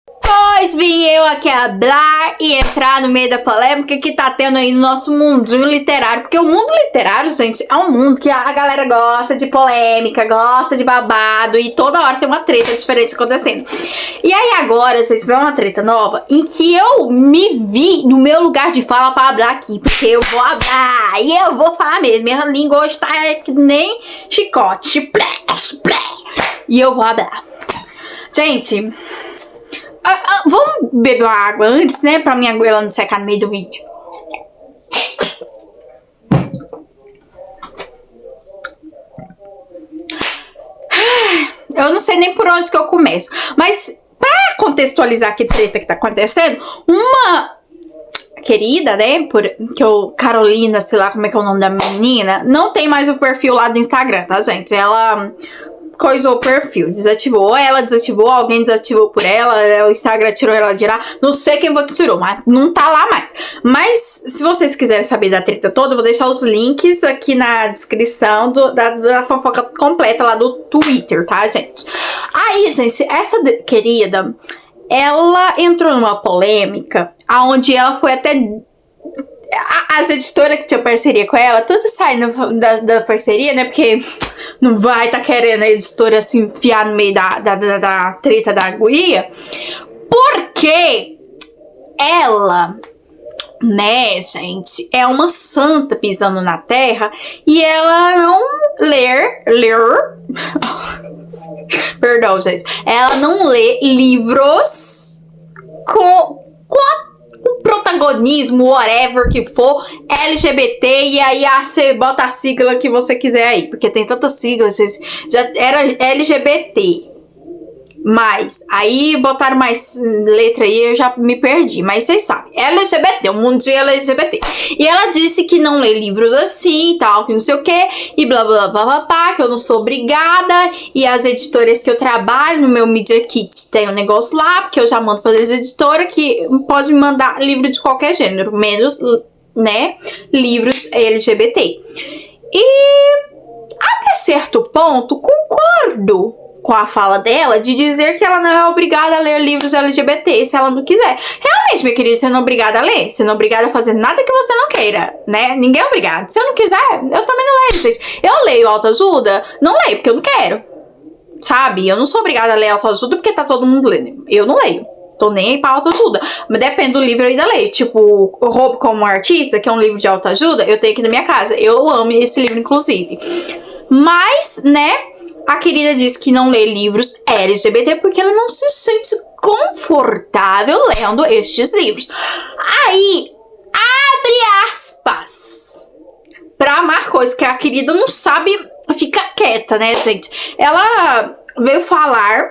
Pois vim eu aqui hablar e entrar no meio da polêmica que tá tendo aí no nosso mundinho literário. Porque o mundo literário, gente, é um mundo que a galera gosta de polêmica, gosta de babado e toda hora tem uma treta diferente acontecendo. E aí agora, vocês vê uma treta nova em que eu me vi no meu lugar de fala pra hablar aqui. Porque eu vou hablar e eu vou falar mesmo. Minha língua hoje tá que nem chicote. E eu vou hablar. Gente... vamos beber uma água antes, né? Pra minha goela não secar no meio do vídeo. Eu não sei nem por onde que eu começo. Mas, pra contextualizar que treta que tá acontecendo, uma querida, né? Carolina, sei lá como é que é o nome da menina, não tem mais o perfil lá do Instagram, tá, gente? Ela... coisou o perfil, desativou. Ou ela desativou, alguém desativou por ela, o Instagram tirou ela de lá. Não sei quem foi que tirou, mas não tá lá mais. Mas, se vocês quiserem saber da treta toda, eu vou deixar os links aqui na descrição da fofoca completa lá do Twitter, tá, gente? Aí, gente, essa querida, ela entrou numa polêmica, onde ela foi até... As editoras que tinham parceria com ela, tudo sai da parceria, né? Porque não vai tá querendo a editora se enfiar no meio da treta da guria. Porque ela, né, gente, é uma santa pisando na terra e ela não perdão, gente. Ela não lê livros com protagonismo, whatever que for, LGBT, e aí você bota a sigla que você quiser aí, porque tem tantas siglas, já era LGBT, mas aí botaram mais letra aí, eu já me perdi, mas vocês sabem, LGBT, o mundo de LGBT, e ela disse que não lê livros assim, tal, que não sei o que, e blá blá blá blá blá, que eu não sou obrigada, e as editoras que eu trabalho no meu Media Kit tem um negócio lá, porque eu já mando para as editoras que pode me mandar livro de qualquer gênero, menos, né, livros LGBT. E até certo ponto concordo com a fala dela de dizer que ela não é obrigada a ler livros LGBT se ela não quiser. Realmente, minha querida, você não é obrigada a ler, você não é obrigada a fazer nada que você não queira, né? Ninguém é obrigado. Se eu não quiser, eu também não leio, gente. Eu leio autoajuda? Não leio, porque eu não quero. Sabe? Eu não sou obrigada a ler autoajuda porque tá todo mundo lendo. Eu não leio. Tô nem aí pra autoajuda. Mas depende do livro, eu ainda leio. Tipo, O Roubo como Artista, que é um livro de autoajuda, eu tenho aqui na minha casa. Eu amo esse livro, inclusive. Mas, né, a querida diz que não lê livros LGBT porque ela não se sente confortável lendo estes livros. Aí, abre aspas, pra amar coisas que a querida não sabe ficar quieta, né, gente? Ela veio falar,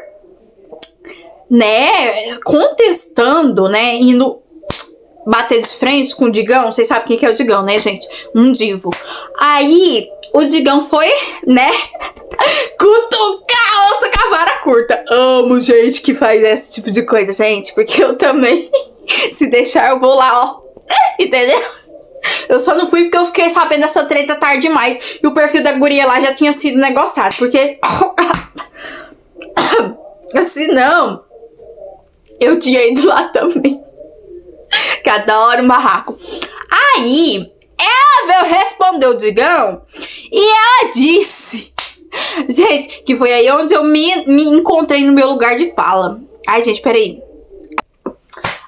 né, contestando, né, indo bater de frente com o Digão. Vocês sabem quem que é o Digão, né, gente? Um divo. Aí, o Digão foi, né, cutucar a onça com a vara curta. Amo gente que faz esse tipo de coisa, gente, porque eu também, se deixar, eu vou lá, ó, entendeu? Eu só não fui porque eu fiquei sabendo dessa treta tarde demais. E o perfil da guria lá já tinha sido negociado, porque assim, não, eu tinha ido lá também. Cada hora um barraco. Aí, ela veio responder o Digão e ela disse, gente, que foi aí onde eu me encontrei no meu lugar de fala. Ai, gente, peraí.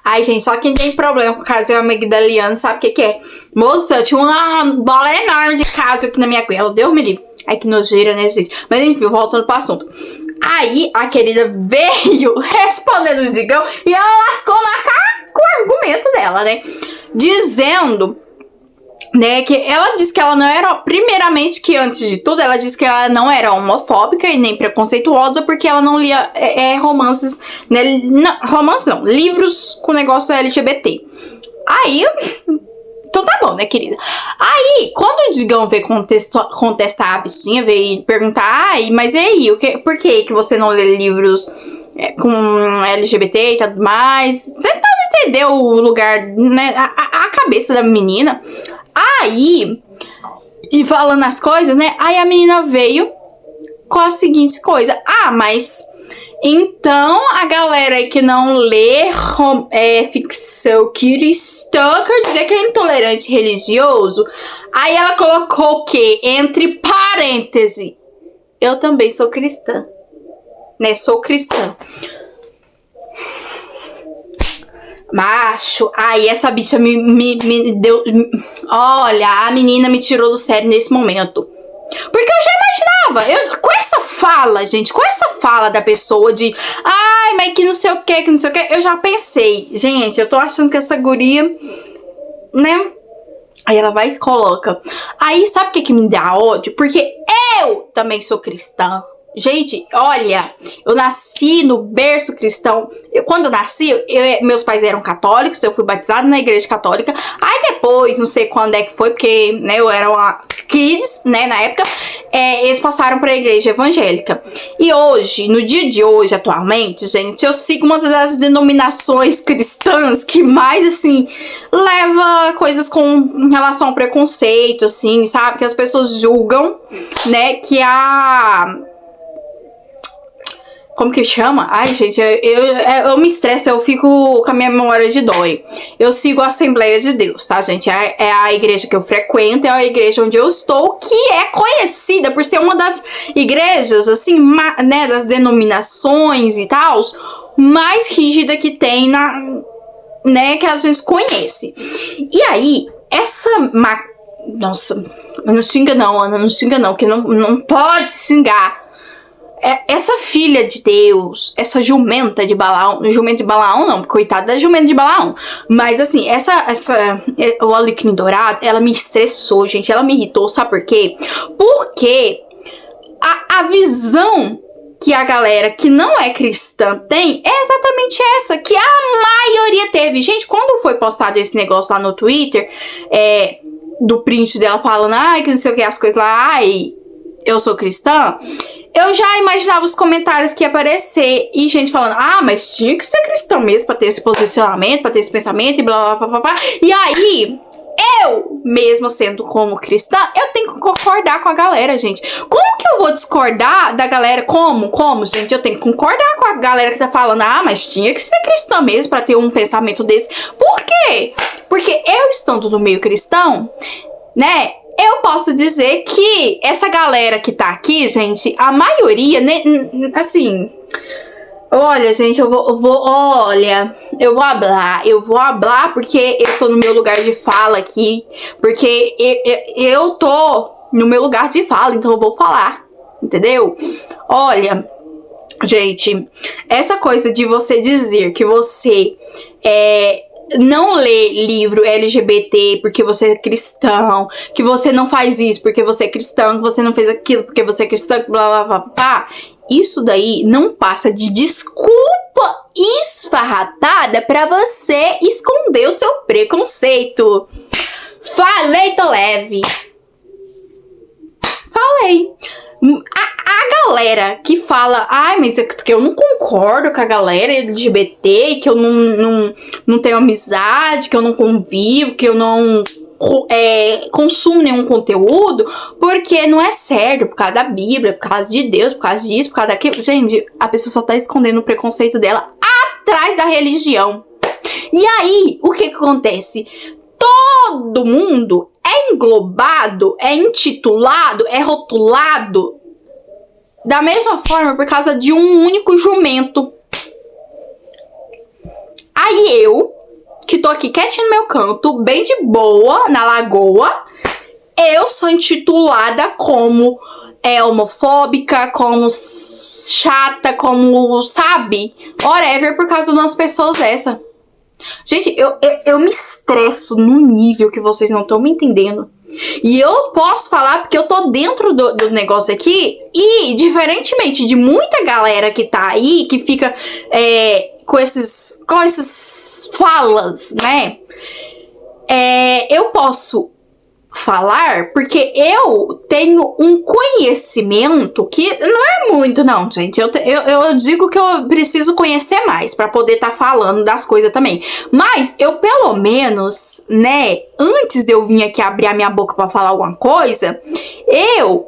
Ai, gente, só quem tem problema com o caso amigdaliano sabe o que que é. Moça, eu tinha uma bola enorme de caso aqui na minha goela. Deus me livre. Ai, que nojeira, né, gente? Mas enfim, voltando pro assunto. Aí, a querida veio respondendo o Digão e ela lascou na cara com o argumento dela, né? Dizendo, né, que ela disse que ela não era, primeiramente, que antes de tudo, ela disse que ela não era homofóbica e nem preconceituosa porque ela não lia romances, né, não, romances não, livros com negócio LGBT. Aí, então tá bom, né, querida? Aí, quando o Digão veio contestar a bichinha, veio perguntar, ai, mas e aí, por que você não lê livros com LGBT e tudo mais? Tentando entender o lugar, né, a cabeça da menina. Aí, e falando as coisas, né, aí a menina veio com a seguinte coisa: ah, mas Então, a galera aí que não lê ficção cristã, quer dizer que é intolerante religioso. Aí ela colocou o quê? Entre parênteses. Eu também sou cristã. Né? Sou cristã. Macho, aí essa bicha me deu... Olha, a menina me tirou do sério nesse momento. Porque eu já imaginava, com essa fala, gente, com essa fala da pessoa de ai, mas que não sei o que, eu já pensei, gente, eu tô achando que essa guria, né? Aí ela vai e coloca. Aí sabe o que me dá ódio? Porque eu também sou cristã. Gente, olha, eu nasci no berço cristão. Quando eu nasci, meus pais eram católicos, eu fui batizada na igreja católica. Aí depois, não sei quando é que foi, porque né, eu era uma kids, né, na época, eles passaram para a igreja evangélica. E hoje, no dia de hoje, atualmente, gente, eu sigo uma das denominações cristãs que mais, assim, leva coisas com relação ao preconceito, assim, sabe? Que as pessoas julgam, né, que como que chama? Ai, gente, eu me estresso, eu fico com a minha memória de Dory. Eu sigo a Assembleia de Deus, tá, gente? É a igreja que eu frequento, é a igreja onde eu estou, que é conhecida por ser uma das igrejas, assim, né, das denominações e tal, mais rígida que tem né, que a gente conhece. E aí, Nossa, não xinga não, Ana, não xinga não, que não pode xingar. Essa filha de Deus, essa jumenta de Balaão não, coitada da jumenta de Balaão, mas assim, o alecrim dourado, ela me estressou, gente, ela me irritou, sabe por quê? Porque a visão que a galera que não é cristã tem é exatamente essa, que a maioria teve. Gente, quando foi postado esse negócio lá no Twitter, do print dela falando, ai, que não sei o que, as coisas lá, ai, eu sou cristã, eu já imaginava os comentários que ia aparecer. E gente falando, ah, mas tinha que ser cristão mesmo pra ter esse posicionamento, pra ter esse pensamento e blá, blá, blá, blá. E aí, eu, mesmo sendo como cristã, eu tenho que concordar com a galera, gente. Como que eu vou discordar da galera? Como, gente? Eu tenho que concordar com a galera que tá falando, ah, mas tinha que ser cristã mesmo pra ter um pensamento desse. Por quê? Porque eu, estando no meio cristão, né, eu posso dizer que essa galera que tá aqui, gente, a maioria, né, assim, olha, gente, eu vou hablar porque eu tô no meu lugar de fala aqui, porque eu tô no meu lugar de fala, então eu vou falar, entendeu? Olha, gente, essa coisa de você dizer que você não lê livro LGBT porque você é cristão, que você não faz isso porque você é cristão, que você não fez aquilo porque você é cristão, blá blá blá blá. Isso daí não passa de desculpa esfarrapada pra você esconder o seu preconceito. Falei, tô leve. Falei. A galera que fala, ai, mas é porque eu não concordo com a galera LGBT, que eu não tenho amizade, que eu não convivo, que eu não consumo nenhum conteúdo, porque não é certo, por causa da Bíblia, por causa de Deus, por causa disso, por causa daquilo. Gente, a pessoa só tá escondendo o preconceito dela atrás da religião. E aí, o que acontece? Todo mundo é englobado, é intitulado, é rotulado da mesma forma por causa de um único jumento. Aí eu, que tô aqui quietinho no meu canto, bem de boa, na lagoa, eu sou intitulada como homofóbica, como chata, como, sabe, whatever, por causa de umas pessoas dessa. Gente, eu me estresso num nível que vocês não estão me entendendo. E eu posso falar porque eu tô dentro do negócio aqui. E, diferentemente de muita galera que tá aí, que fica com esses falas, né? Eu posso falar porque eu tenho um conhecimento que não é muito não, gente, eu digo que eu preciso conhecer mais pra poder estar falando das coisas também, mas eu pelo menos, né, antes de eu vir aqui abrir a minha boca pra falar alguma coisa, eu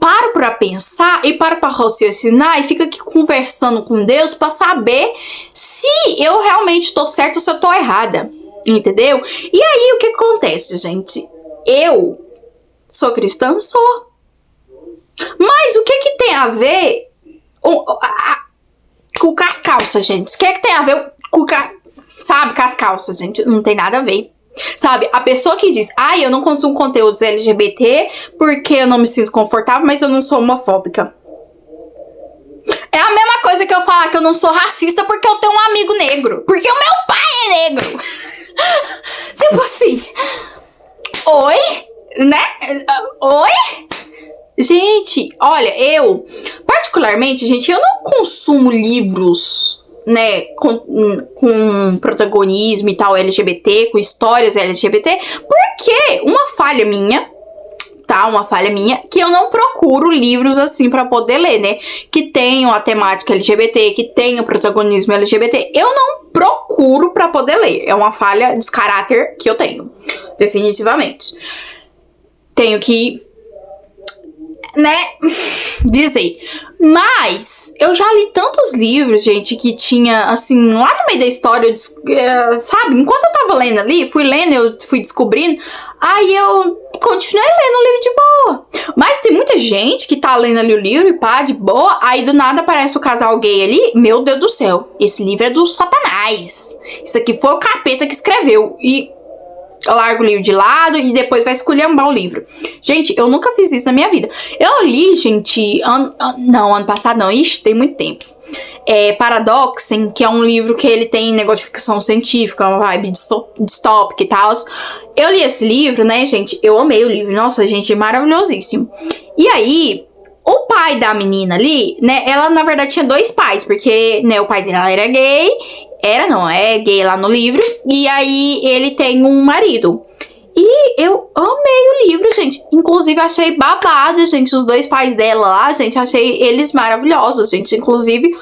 paro pra pensar e paro pra raciocinar e fico aqui conversando com Deus pra saber se eu realmente tô certa ou se eu tô errada. Entendeu? E aí, o que acontece, gente? Eu sou cristã? Sou. Mas o que tem a ver com as calças, gente? O que tem a ver sabe, com as calças, gente? Não tem nada a ver. Sabe, a pessoa que diz, eu não consumo conteúdos LGBT porque eu não me sinto confortável, mas eu não sou homofóbica. É a mesma coisa que eu falar que eu não sou racista porque eu tenho um amigo negro. Porque o meu pai é negro. Tipo assim, oi? Né? Oi? Gente, olha, eu, particularmente, gente, eu não consumo livros, né, com protagonismo e tal LGBT, com histórias LGBT, porque uma falha minha, tá? Uma falha minha, que eu não procuro livros assim pra poder ler, né? Que tenham a temática LGBT, que tenham protagonismo LGBT. Eu não procuro pra poder ler. É uma falha de caráter que eu tenho, definitivamente. Tenho que, né, dizer. Mas eu já li tantos livros, gente, que tinha, assim, lá no meio da história, sabe? Enquanto eu tava lendo ali, fui lendo, eu fui descobrindo, aí eu continuei lendo o livro de boa. Mas tem muita gente que tá lendo ali o livro e pá, de boa, aí do nada aparece o casal gay ali. Meu Deus do céu, esse livro é do Satanás. Isso aqui foi o capeta que escreveu. E larga o livro de lado e depois vai esculhambar o livro. Gente, eu nunca fiz isso na minha vida. Eu li, gente, ano passado não, ixi, tem muito tempo. Paradoxem, que é um livro que ele tem negócio de ficção científica, uma vibe distópica e tal. Eu li esse livro, né, gente, eu amei o livro. Nossa, gente, é maravilhosíssimo. E aí, o pai da menina ali, né, ela na verdade tinha dois pais, porque, né, o pai dela era gay. É gay lá no livro. E aí ele tem um marido. E eu amei o livro, gente. Inclusive achei babado, gente, os dois pais dela lá, gente. Achei eles maravilhosos, gente. Inclusive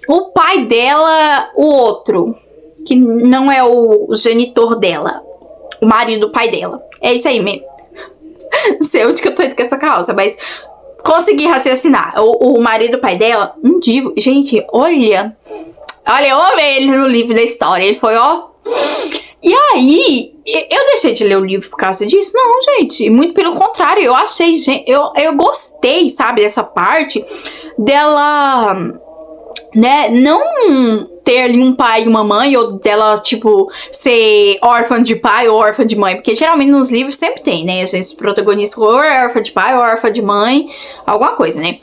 o pai dela, o outro, que não é o genitor dela. O marido do pai dela. É isso aí mesmo. Não sei onde que eu tô indo com essa calça, mas consegui raciocinar. O marido do pai dela, um divo. Gente, olha, eu amei ele no livro da história. Ele foi, ó. E aí, eu deixei de ler o livro por causa disso? Não, gente. Muito pelo contrário. Eu achei, gente, eu gostei, sabe, dessa parte dela, né, não ter ali um pai e uma mãe, ou dela, tipo, ser órfã de pai ou órfã de mãe. Porque geralmente nos livros sempre tem, né? Às vezes o protagonista ou é órfã de pai ou órfã de mãe, alguma coisa, né?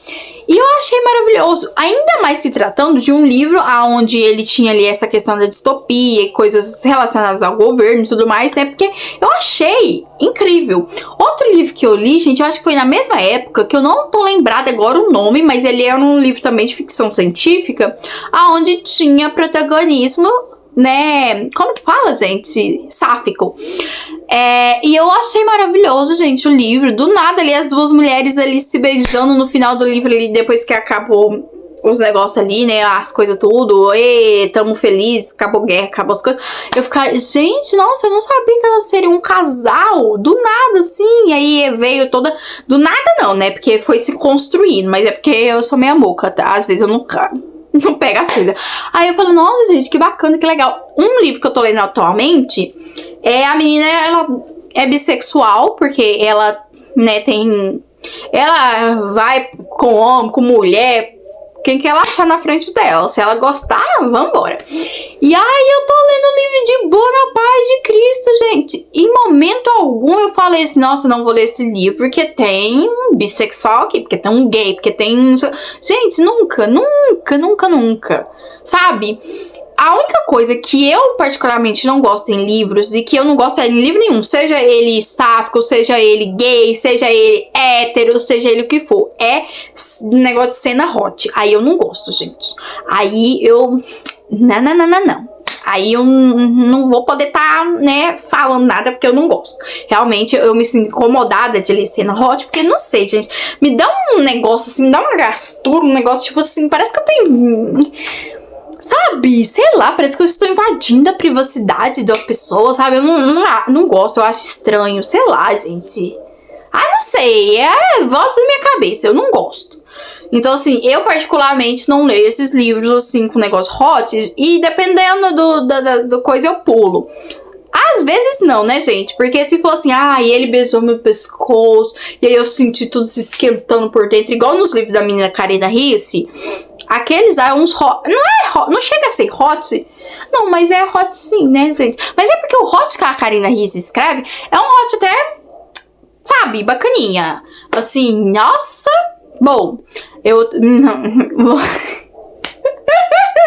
E eu achei maravilhoso, ainda mais se tratando de um livro onde ele tinha ali essa questão da distopia e coisas relacionadas ao governo e tudo mais, né? Porque eu achei incrível. Outro livro que eu li, gente, eu acho que foi na mesma época, que eu não tô lembrada agora o nome, mas ele era um livro também de ficção científica, onde tinha protagonismo, né? Como que fala, gente? Sáfico. E eu achei maravilhoso, gente, o livro. Do nada ali, as duas mulheres ali se beijando no final do livro ali, depois que acabou os negócios ali, né, as coisas tudo, tamo feliz, acabou a guerra, acabou as coisas. Eu ficava, gente, nossa, eu não sabia que elas seriam um casal, do nada, assim. E aí veio toda, do nada não, né, porque foi se construindo, mas é porque eu sou meia moca, tá? Às vezes eu não pego as coisas. Aí eu falo, nossa, gente, que bacana, que legal. Um livro que eu tô lendo atualmente, a menina, ela é bissexual, porque ela, né, ela vai com homem, com mulher, quem que ela achar na frente dela. Se ela gostar, vambora. E aí eu tô lendo o livro de boa na paz de Cristo, gente. Em momento algum eu falei assim, nossa, não vou ler esse livro porque tem um bissexual aqui, porque tem um gay, porque tem... Gente, nunca. Sabe? A única coisa que eu particularmente não gosto em livros, e que eu não gosto em livro nenhum, seja ele sáfico, seja ele gay, seja ele hétero, seja ele o que for, é negócio de cena hot. Aí eu não gosto, gente. Aí eu... Não. Aí eu não vou poder né, falando nada, porque eu não gosto. Realmente eu me sinto incomodada de ler cena hot, porque não sei, gente. Me dá um negócio assim, me dá uma gastura, um negócio tipo assim, parece que eu tenho... Sabe, sei lá, parece que eu estou invadindo a privacidade da pessoa, sabe? Eu não gosto, eu acho estranho, sei lá, gente. não sei, é voz da minha cabeça, eu não gosto. Então, assim, eu particularmente não leio esses livros, assim, com negócio hot. E dependendo do coisa, eu pulo. Às vezes não, né, gente? Porque se for assim, ele beijou meu pescoço, e aí eu senti tudo se esquentando por dentro, igual nos livros da menina Karina Ricci, aqueles lá, uns hot. Não é hot, não chega a ser hot. Não, mas é hot sim, né, gente? Mas é porque o hot que a Karina Ricci escreve é um hot até, sabe, bacaninha. Assim, nossa. Bom, eu não.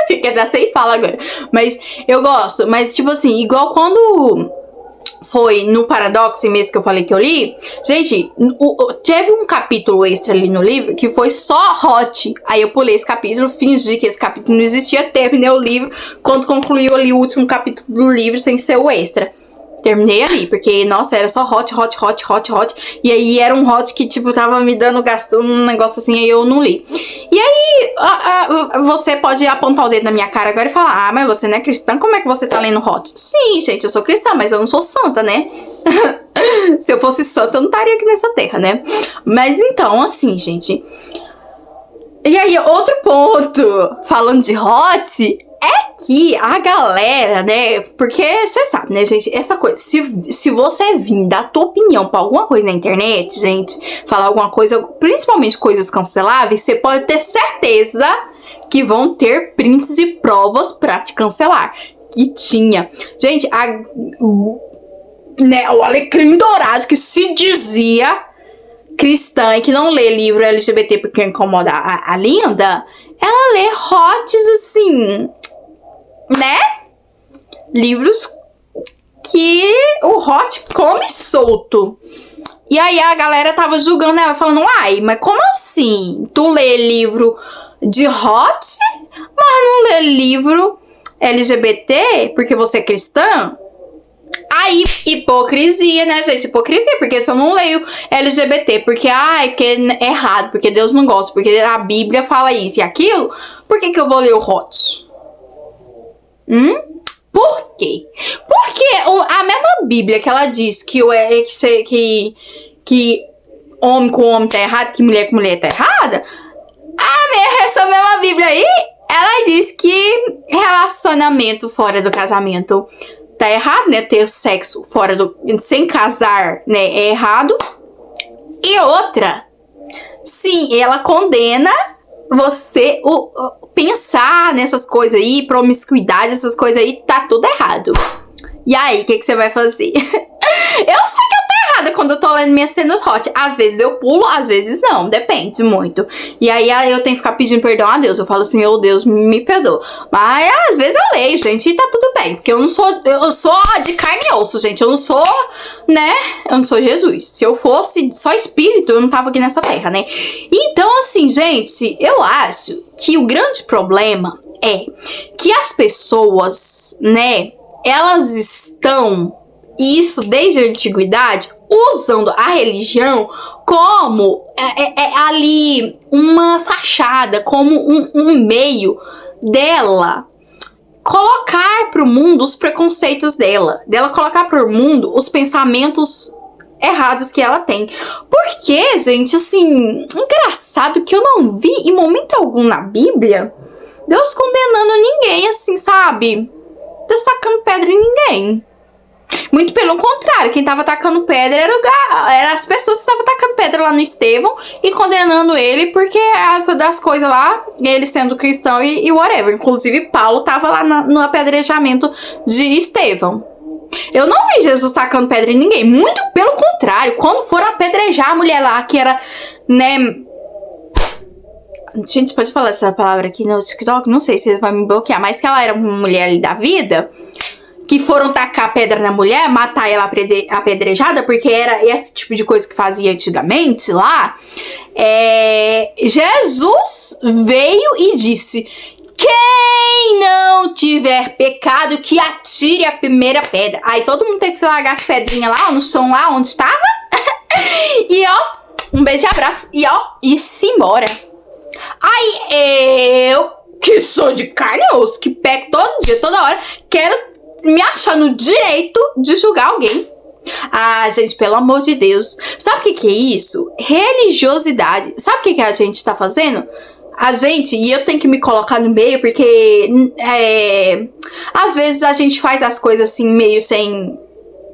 Fiquei até sem fala agora. Mas eu gosto. Mas, tipo assim, igual quando foi no Paradoxo mesmo que eu falei que eu li. Gente, teve um capítulo extra ali no livro que foi só hot. Aí eu pulei esse capítulo, fingi que esse capítulo não existia, terminei o livro. Quando concluiu ali o último capítulo do livro sem ser o extra. Terminei ali, porque, nossa, era só hot. E aí era um hot que, tipo, tava me dando gasto, um negócio assim, aí eu não li. E aí, você pode apontar o dedo na minha cara agora e falar, mas você não é cristã, como é que você tá lendo hot? Sim, gente, eu sou cristã, mas eu não sou santa, né? Se eu fosse santa, eu não estaria aqui nessa terra, né? Mas então, assim, gente. E aí, outro ponto, falando de hot, é que a galera, né, porque você sabe, né, gente, essa coisa, se você vir dar a tua opinião pra alguma coisa na internet, gente, falar alguma coisa, principalmente coisas canceláveis, você pode ter certeza que vão ter prints e provas pra te cancelar. Que tinha. Gente, né, o Alecrim Dourado, que se dizia cristã e que não lê livro LGBT porque incomoda a Linda, ela lê hots assim, né? Livros que o hot come solto. E aí a galera tava julgando ela, falando, mas como assim? Tu lê livro de hot, mas não lê livro LGBT porque você é cristã? Aí, hipocrisia, né, gente? Hipocrisia, porque se eu não leio LGBT, porque é errado, porque Deus não gosta, porque a Bíblia fala isso e aquilo, por que eu vou ler o hot? Por quê? Porque a mesma Bíblia que ela diz que homem com homem tá errado, que mulher com mulher tá errada, essa mesma Bíblia aí, ela diz que relacionamento fora do casamento tá errado, né? Ter sexo sem casar, né? É errado. E outra, sim, ela condena você pensar nessas coisas aí, promiscuidade, essas coisas aí, tá tudo errado. E aí, o que você vai fazer? Eu sei que eu tô errada quando eu tô lendo minhas cenas hot. Às vezes eu pulo, às vezes não. Depende muito. E aí eu tenho que ficar pedindo perdão a Deus. Eu falo assim, Deus, me perdoa. Mas às vezes eu leio, gente, e tá tudo bem. Porque eu sou de carne e osso, gente. Eu não sou, né? Eu não sou Jesus. Se eu fosse só espírito, eu não tava aqui nessa terra, né? Então, assim, gente, eu acho que o grande problema é que as pessoas, né, elas estão, e isso desde a antiguidade, usando a religião como ali uma fachada, como um meio dela colocar pro mundo os preconceitos dela colocar pro mundo os pensamentos errados que ela tem. Porque, gente, assim, engraçado que eu não vi em momento algum na Bíblia Deus condenando ninguém, assim, sabe? Deus tacando pedra em ninguém. Muito pelo contrário, quem tava tacando pedra era as pessoas que estavam tacando pedra lá no Estevão e condenando ele porque essa das coisas lá, ele sendo cristão e whatever. Inclusive, Paulo tava lá no apedrejamento de Estevão. Eu não vi Jesus tacando pedra em ninguém. Muito pelo contrário, quando foram apedrejar a mulher lá, que era, né... Gente, pode falar essa palavra aqui no TikTok? Não sei se vai me bloquear, mas que ela era uma mulher ali da vida... que foram tacar pedra na mulher, matar ela apedrejada, porque era esse tipo de coisa que fazia antigamente lá. Jesus veio e disse: quem não tiver pecado, que atire a primeira pedra. Aí todo mundo tem que largar as pedrinhas lá no chão, lá onde estava. E um beijo e abraço. E se embora. Aí eu, que sou de carne e osso, que peco todo dia, toda hora, quero me achar no direito de julgar alguém. Ah, gente, pelo amor de Deus. Sabe o que que é isso? Religiosidade. Sabe o que que a gente tá fazendo? A gente, e eu tenho que me colocar no meio, porque às vezes a gente faz as coisas assim, meio sem...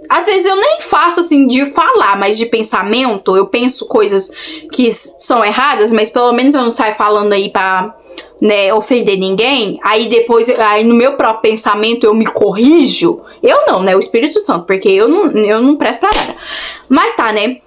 Às vezes eu nem faço assim de falar, mas de pensamento. Eu penso coisas que são erradas, mas pelo menos eu não saio falando aí pra, né, ofender ninguém. Aí depois, aí no meu próprio pensamento eu me corrijo. Eu não, né? O Espírito Santo, porque eu não presto pra nada. Mas tá, né?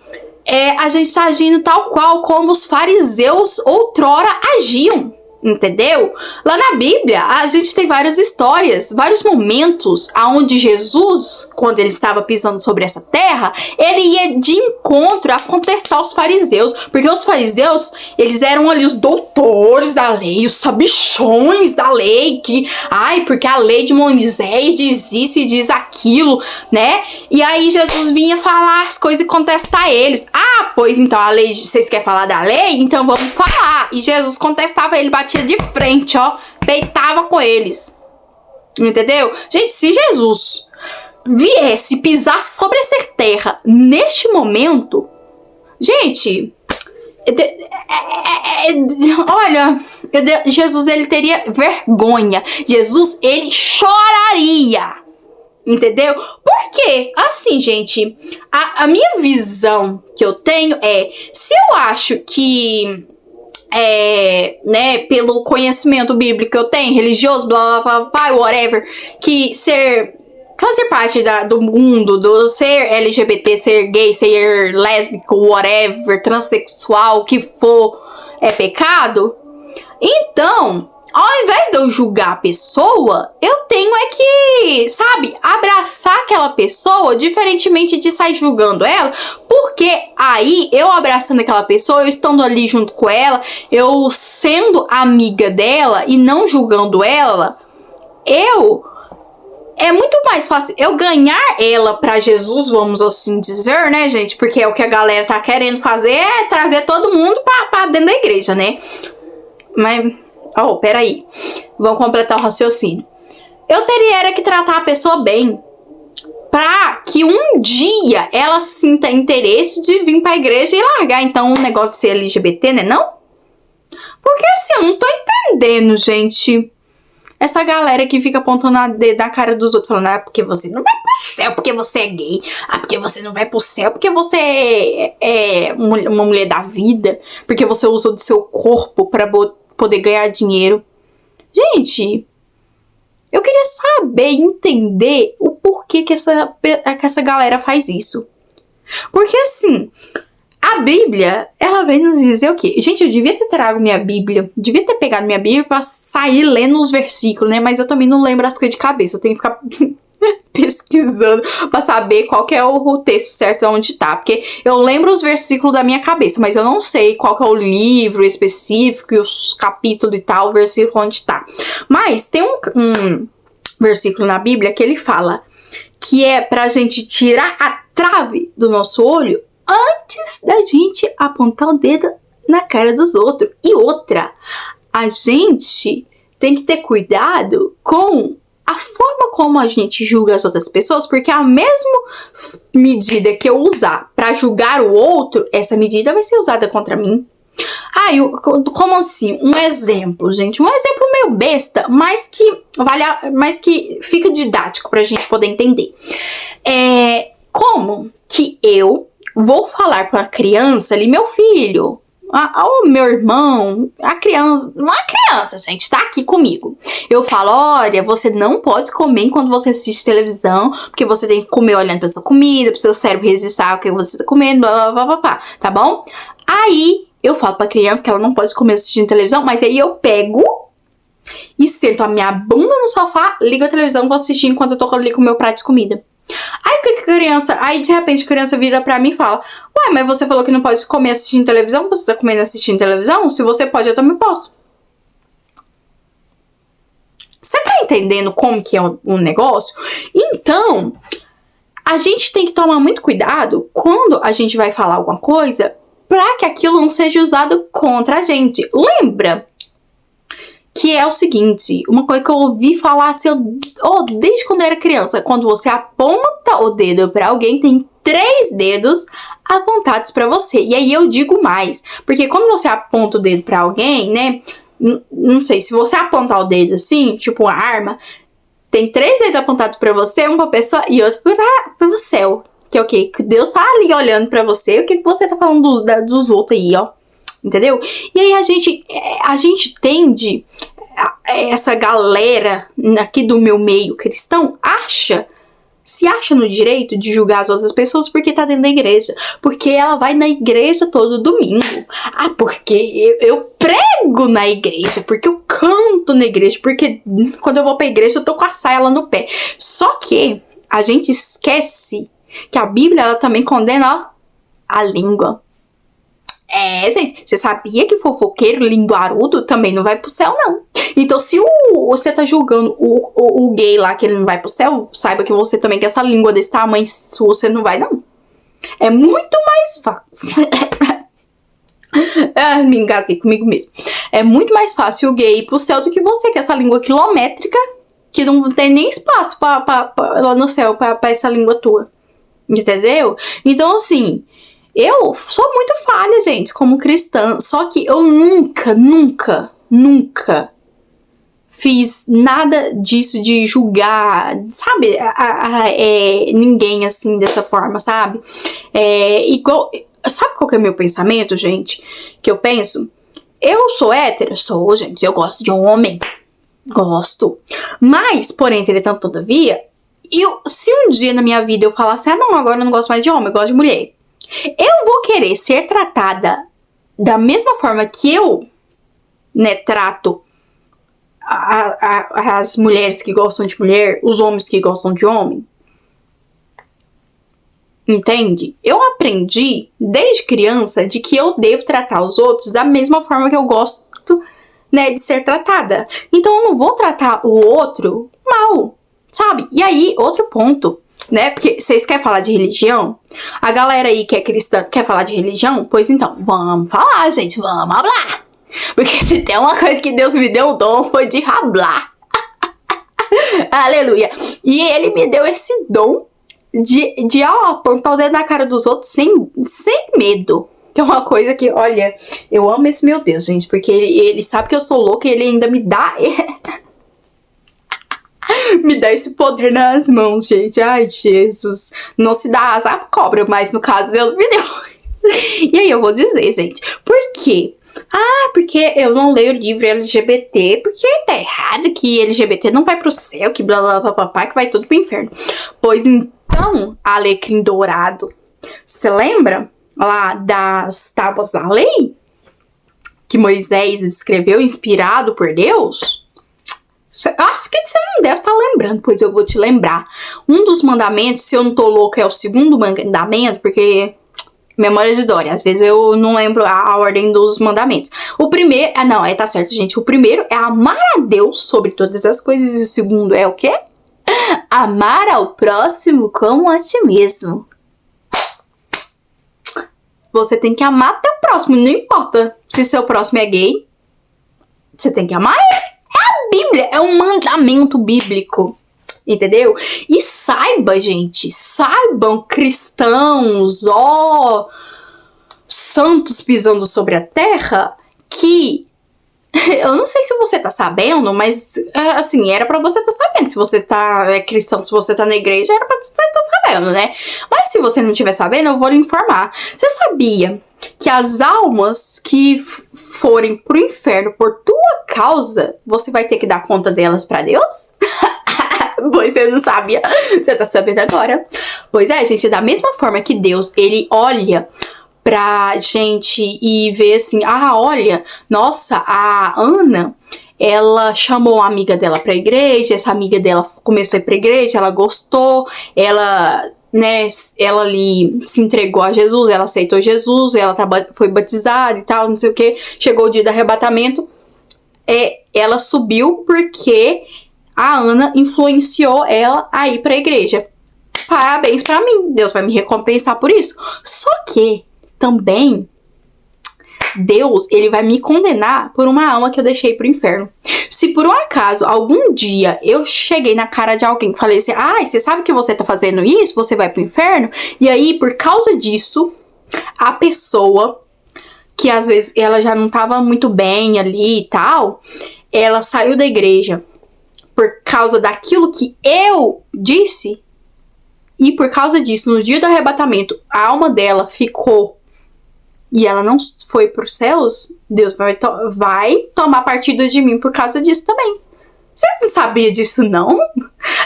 A gente tá agindo tal qual como os fariseus outrora agiam. Entendeu? Lá na Bíblia, a gente tem várias histórias, vários momentos aonde Jesus, quando ele estava pisando sobre essa terra, ele ia de encontro a contestar os fariseus, porque os fariseus, eles eram ali os doutores da lei, os sabichões da lei, que, ai, porque a lei de Moisés diz isso e diz aquilo, né? E aí Jesus vinha falar as coisas e contestar eles. Ah, pois então a lei, vocês querem falar da lei? Então vamos falar. E Jesus contestava, ele batia de frente, ó, peitava com eles. Entendeu? Gente, se Jesus viesse pisar sobre essa terra neste momento, gente, olha, Jesus, ele teria vergonha. Jesus, ele choraria. Entendeu? Porque, assim, gente, a minha visão que eu tenho se eu acho que né, pelo conhecimento bíblico que eu tenho, religioso, blá, blá, blá, blá, whatever, que fazer parte do mundo, do ser LGBT, ser gay, ser lésbico, whatever, transexual, o que for, é pecado. Então, ao invés de eu julgar a pessoa, eu tenho que, sabe, abraçar aquela pessoa, diferentemente de sair julgando ela, porque aí, eu abraçando aquela pessoa, eu estando ali junto com ela, eu sendo amiga dela e não julgando ela, é muito mais fácil eu ganhar ela pra Jesus, vamos assim dizer, né, gente? Porque é o que a galera tá querendo fazer, trazer todo mundo pra dentro da igreja, né? Mas... oh, peraí. Vamos completar o raciocínio. Eu teria que tratar a pessoa bem, pra que um dia ela sinta interesse de vir pra igreja e largar, então, o negócio de ser LGBT, né, não? Porque, assim, eu não tô entendendo, gente. Essa galera que fica apontando a dedo na cara dos outros, falando, ah, porque você não vai pro céu, porque você é gay. Ah, porque você não vai pro céu, porque você é uma mulher da vida. Porque você usa do seu corpo pra poder ganhar dinheiro. Gente, eu queria saber, entender o porquê que essa galera faz isso. Porque assim, a Bíblia, ela vem nos dizer o quê? Gente, eu devia ter trago minha Bíblia, devia ter pegado minha Bíblia pra sair lendo os versículos, né? Mas eu também não lembro as coisas de cabeça, eu tenho que ficar pesquisando pra saber qual que é o texto certo onde tá. Porque eu lembro os versículos da minha cabeça, mas eu não sei qual que é o livro específico e os capítulos e tal, o versículo onde tá. Mas tem um versículo na Bíblia que ele fala que é pra gente tirar a trave do nosso olho antes da gente apontar o dedo na cara dos outros. E outra, a gente tem que ter cuidado com a forma como a gente julga as outras pessoas, porque a mesma medida que eu usar pra julgar o outro, essa medida vai ser usada contra mim. Ah, como assim? Um exemplo, gente. Um exemplo meio besta, mas que fica didático pra gente poder entender. Como que eu vou falar pra criança ali, meu filho, o meu irmão, a criança, gente, tá aqui comigo. Eu falo, olha, você não pode comer enquanto você assiste televisão, porque você tem que comer olhando pra sua comida, pro seu cérebro registrar o que você tá comendo, blá, blá, blá, blá, tá bom? Aí, eu falo pra criança que ela não pode comer assistindo televisão, mas aí eu pego e sento a minha bunda no sofá, ligo a televisão e vou assistir enquanto eu tô ali com o meu prato de comida. Aí de repente a criança vira pra mim e fala, ué, mas você falou que não pode comer assistindo televisão? Você tá comendo assistindo televisão? Se você pode, eu também posso. Você tá entendendo como que é o negócio? Então, a gente tem que tomar muito cuidado quando a gente vai falar alguma coisa pra que aquilo não seja usado contra a gente. Lembra? Que é o seguinte, uma coisa que eu ouvi falar assim, desde quando eu era criança, quando você aponta o dedo pra alguém, tem 3 dedos apontados pra você. E aí eu digo mais, porque quando você aponta o dedo pra alguém, né, não sei, se você apontar o dedo assim, tipo uma arma, tem 3 dedos apontados pra você, um pra pessoa e outro pro céu. Que é o quê? Que Deus tá ali olhando pra você, o que você tá falando dos outros aí, ó. Entendeu? E aí a gente tende, essa galera aqui do meu meio cristão, se acha no direito de julgar as outras pessoas porque tá dentro da igreja. Porque ela vai na igreja todo domingo. Ah, porque eu prego na igreja. Porque eu canto na igreja. Porque quando eu vou pra igreja eu tô com a saia lá no pé. Só que a gente esquece que a Bíblia ela também condena, ó, a língua. Gente, você sabia que fofoqueiro linguarudo também não vai pro céu, não. Então, se você tá julgando o gay lá que ele não vai pro céu, saiba que você também, que essa língua desse tamanho sua, você não vai, não. É muito mais fácil. Me engasguei comigo mesmo. É muito mais fácil o gay ir pro céu do que você, que essa língua quilométrica, que não tem nem espaço lá no céu pra essa língua tua. Entendeu? Então, assim, eu sou muito falha, gente, como cristã. Só que eu nunca fiz nada disso de julgar, sabe? Ninguém assim, dessa forma, sabe? Igual. Sabe qual que é o meu pensamento, gente? Que eu penso? Eu sou hétero? Sou, gente. Eu gosto de homem. Gosto. Mas, porém, entretanto, todavia, se um dia na minha vida eu falar assim, não, agora eu não gosto mais de homem, eu gosto de mulher. Eu vou querer ser tratada da mesma forma que eu, né, trato as mulheres que gostam de mulher, os homens que gostam de homem. Entende? Eu aprendi desde criança de que eu devo tratar os outros da mesma forma que eu gosto, né, de ser tratada. Então eu não vou tratar o outro mal, sabe? E aí, outro ponto, né? Porque vocês querem falar de religião? A galera aí que é cristã quer falar de religião? Pois então, vamos falar, gente, vamos hablar. Porque se tem uma coisa que Deus me deu o dom foi de hablar. Aleluia. E ele me deu esse dom de apontar o dedo na cara dos outros sem medo. Que é uma coisa que, olha, eu amo esse meu Deus, gente, porque ele sabe que eu sou louca e ele ainda me dá me dá esse poder nas mãos, gente. Ai, Jesus. Não se dá asa à cobra, mas no caso Deus me deu. E aí eu vou dizer, gente, por quê? Porque eu não leio o livro LGBT, porque tá errado que LGBT não vai pro céu, que blá blá blá blá, blá que vai tudo pro inferno. Pois então, Alecrim Dourado, você lembra lá das tábuas da lei? Que Moisés escreveu inspirado por Deus? Acho que você não deve estar lembrando, pois eu vou te lembrar. Um dos mandamentos, se eu não tô louca, é o segundo mandamento, porque memória de Dória, às vezes eu não lembro a ordem dos mandamentos. O primeiro, tá certo, gente. O primeiro é amar a Deus sobre todas as coisas, e o segundo é o quê? Amar ao próximo como a ti mesmo. Você tem que amar teu próximo, não importa se seu próximo é gay. Você tem que amar ele. É a Bíblia, é um mandamento bíblico. Entendeu? E saiba, gente, saibam, cristãos, santos pisando sobre a terra, que eu não sei se você tá sabendo, mas assim, era pra você tá sabendo. Se você é cristão, se você tá na igreja, era pra você tá sabendo, né? Mas se você não estiver sabendo, eu vou lhe informar. Você sabia que as almas que forem pro inferno por tua causa, você vai ter que dar conta delas pra Deus? Pois você não sabia, você tá sabendo agora. Pois é, gente, da mesma forma que Deus, ele olha pra gente e vê assim, olha, nossa, a Ana, ela chamou uma amiga dela pra igreja, essa amiga dela começou a ir pra igreja, ela gostou, ela ali se entregou a Jesus, ela aceitou Jesus, ela foi batizada e tal, não sei o que, chegou o dia do arrebatamento, ela subiu porque a Ana influenciou ela a ir pra igreja. Parabéns pra mim, Deus vai me recompensar por isso. Só que também Deus, ele vai me condenar por uma alma que eu deixei pro inferno. Se por um acaso, algum dia, eu cheguei na cara de alguém e falei assim, você sabe que você tá fazendo isso? Você vai pro inferno? E aí, por causa disso, a pessoa, que às vezes ela já não tava muito bem ali e tal, ela saiu da igreja por causa daquilo que eu disse, e por causa disso, no dia do arrebatamento, a alma dela ficou e ela não foi pros céus, Deus vai tomar partido de mim por causa disso também. Você não sabia disso, não?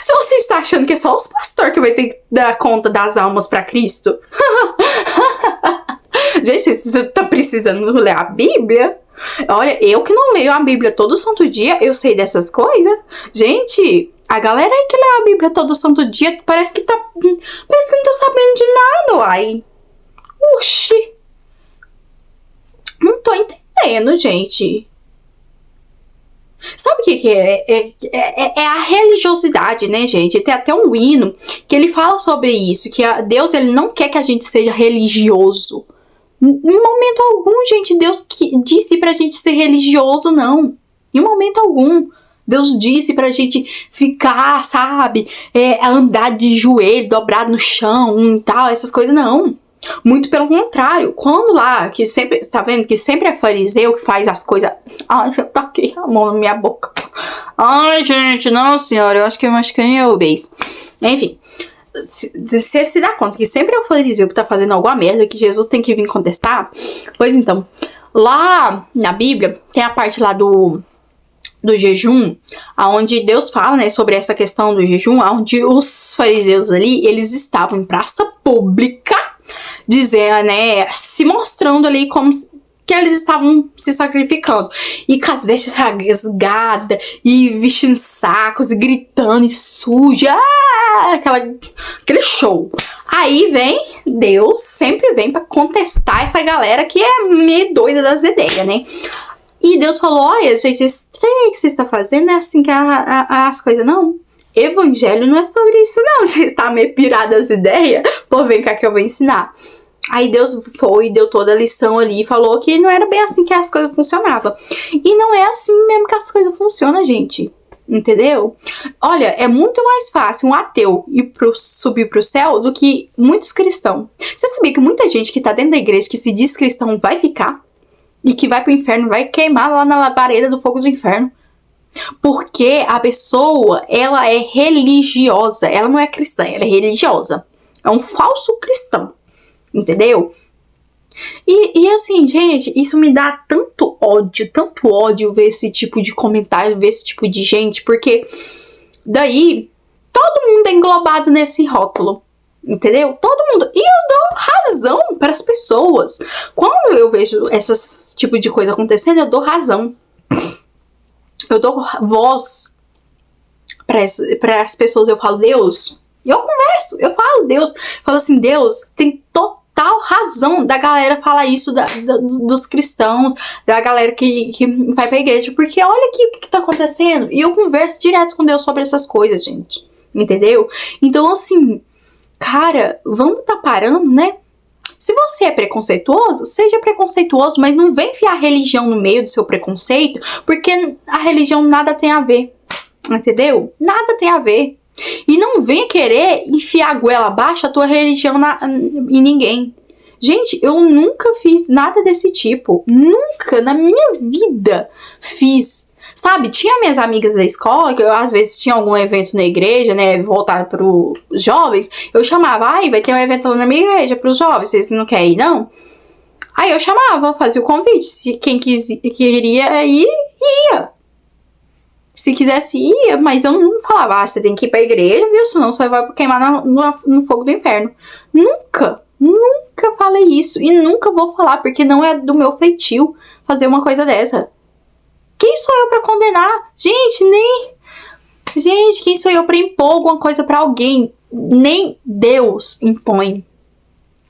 Se você está achando que é só os pastores que vai ter que dar conta das almas para Cristo? Gente, você tá precisando ler a Bíblia? Olha, eu que não leio a Bíblia todo santo dia, eu sei dessas coisas. Gente, a galera aí que lê a Bíblia todo santo dia parece que não tá sabendo de nada, uai. Oxi. Não tô entendendo, gente. Sabe o que é? É a religiosidade, né, gente? Tem até um hino que ele fala sobre isso, que Deus, ele não quer que a gente seja religioso. Em momento algum, gente, Deus disse pra gente ser religioso, não. Em momento algum. Deus disse pra gente ficar, sabe, andar de joelho, dobrado no chão e tal, essas coisas, não. Muito pelo contrário, quando lá, que sempre, tá vendo, que sempre é fariseu que faz as coisas. Ai, eu taquei a mão na minha boca. Ai, gente, não, senhora, eu acho que eu machuquei o beijo. Enfim, você se dá conta que sempre é o fariseu que tá fazendo alguma merda, que Jesus tem que vir contestar? Pois então, lá na Bíblia, tem a parte lá do jejum, aonde Deus fala, né, sobre essa questão do jejum, onde os fariseus ali, eles estavam em praça pública, dizendo, né, se mostrando ali como que eles estavam se sacrificando, e com as vestes rasgadas, e vestindo sacos, e gritando, e suja, aquele show. Aí vem, Deus sempre vem pra contestar essa galera que é meio doida das ideias, né? E Deus falou, olha, gente, esse trem que você está fazendo não é assim que as coisas, não. Evangelho não é sobre isso, não. Você está meio pirado das ideias? Pô, vem cá que eu vou ensinar. Aí Deus foi, deu toda a lição ali e falou que não era bem assim que as coisas funcionavam. E não é assim mesmo que as coisas funcionam, gente. Entendeu? Olha, é muito mais fácil um ateu subir pro céu do que muitos cristãos. Você sabia que muita gente que tá dentro da igreja, que se diz cristão, vai ficar? E que vai pro inferno, vai queimar lá na labareda do fogo do inferno? Porque a pessoa, ela é religiosa. Ela não é cristã, ela é religiosa. É um falso cristão. Entendeu? E assim, gente, isso me dá tanto ódio ver esse tipo de comentário, ver esse tipo de gente, porque daí todo mundo é englobado nesse rótulo, entendeu? Todo mundo. E eu dou razão para as pessoas. Quando eu vejo esse tipo de coisa acontecendo, eu dou razão. Eu dou voz para as pessoas. Eu falo, Deus, eu converso, eu falo, Deus, falo assim, Deus, tem total razão da galera falar isso dos cristãos, da galera que vai pra igreja, porque olha aqui o que tá acontecendo, e eu converso direto com Deus sobre essas coisas, gente, entendeu? Então assim, cara, vamos tá parando, né? Se você é preconceituoso, seja preconceituoso, mas não vem enfiar a religião no meio do seu preconceito, porque a religião nada tem a ver, entendeu? Nada tem a ver. E não venha querer enfiar a goela abaixo a tua religião em ninguém. Gente, eu nunca fiz nada desse tipo. Nunca na minha vida fiz. Sabe, tinha minhas amigas da escola, que eu às vezes tinha algum evento na igreja, né, voltado para os jovens. Eu chamava, vai ter um evento lá na minha igreja para os jovens, vocês não querem ir, não? Aí eu chamava, fazia o convite. Se quem queria ir, ia. Se quisesse ir, mas eu não falava, você tem que ir pra igreja, viu? Senão você vai queimar no fogo do inferno. Nunca falei isso. E nunca vou falar, porque não é do meu feitio fazer uma coisa dessa. Quem sou eu pra condenar? Gente, quem sou eu pra impor alguma coisa pra alguém? Nem Deus impõe.